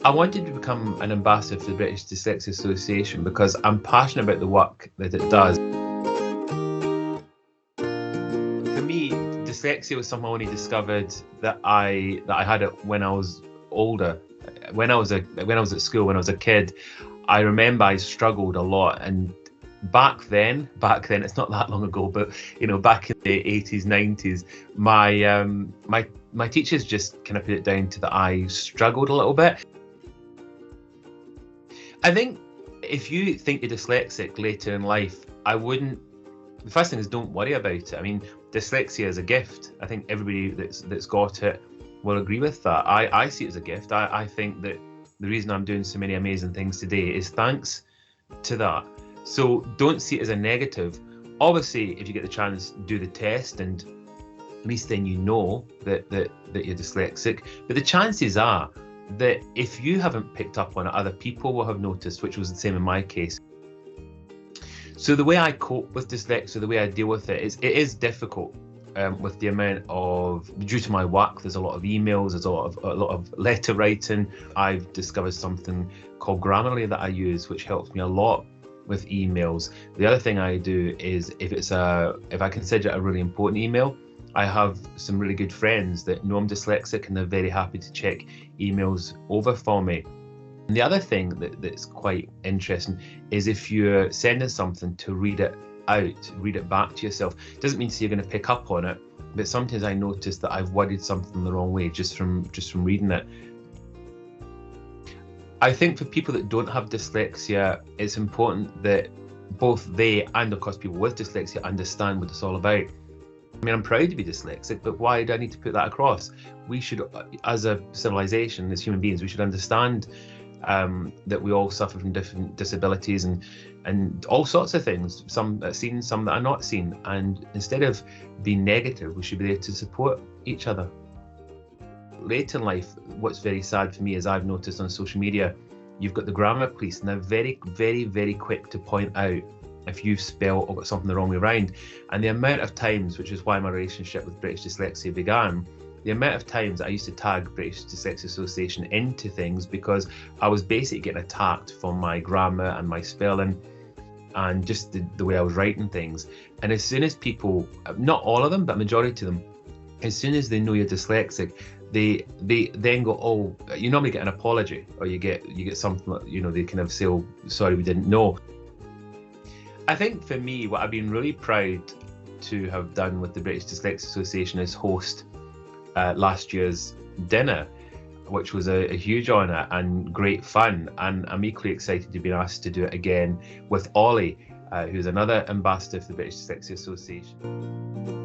I wanted to become an ambassador for the British Dyslexia Association because I'm passionate about the work that it does. For me, dyslexia was something I only discovered that I had it when I was older. When I was at school, when I was a kid, I remember I struggled a lot. And back then, it's not that long ago, but back in the 80s, 90s, my teachers just kind of put it down to that I struggled a little bit. I think if you think you're dyslexic later in life, the first thing is don't worry about it. I mean, dyslexia is a gift. I think everybody that's got it will agree with that. I see it as a gift. I think that the reason I'm doing so many amazing things today is thanks to that. So don't see it as a negative. Obviously, if you get the chance, do the test, and at least then you know that you're dyslexic. But the chances are that if you haven't picked up on it, other people will have noticed, which was the same in my case. So the way I cope with dyslexia, the way I deal with it is difficult with the amount of, due to my work, there's a lot of emails, there's a lot of letter writing. I've discovered something called Grammarly that I use, which helps me a lot with emails. The other thing I do is if I consider it a really important email, I have some really good friends that know I'm dyslexic and they're very happy to check emails over for me. And the other thing that's quite interesting is if you're sending something to read it out, read it back to yourself. Doesn't mean you're going to pick up on it, but sometimes I notice that I've worded something the wrong way just from reading it. I think for people that don't have dyslexia, it's important that both they and of course people with dyslexia understand what it's all about. I mean, I'm proud to be dyslexic, but why do I need to put that across? We should, as a civilization, as human beings, we should understand that we all suffer from different disabilities and all sorts of things, some that are seen, some that are not seen. And instead of being negative, we should be there to support each other. Later in life, what's very sad for me is I've noticed on social media, you've got the grammar police, and they're very, very, very quick to point out if you've spelled or got something the wrong way around. And the amount of times, which is why my relationship with British Dyslexia began, the amount of times I used to tag British Dyslexia Association into things because I was basically getting attacked for my grammar and my spelling and just the way I was writing things. And as soon as people, not all of them, but majority of them, as soon as they know you're dyslexic, they then go, oh, you normally get an apology, or you get something like, they kind of say, oh, sorry, we didn't know. I think for me, what I've been really proud to have done with the British Dyslexia Association is host last year's dinner, which was a huge honour and great fun. And I'm equally excited to be asked to do it again with Ollie, who's another ambassador for the British Dyslexia Association.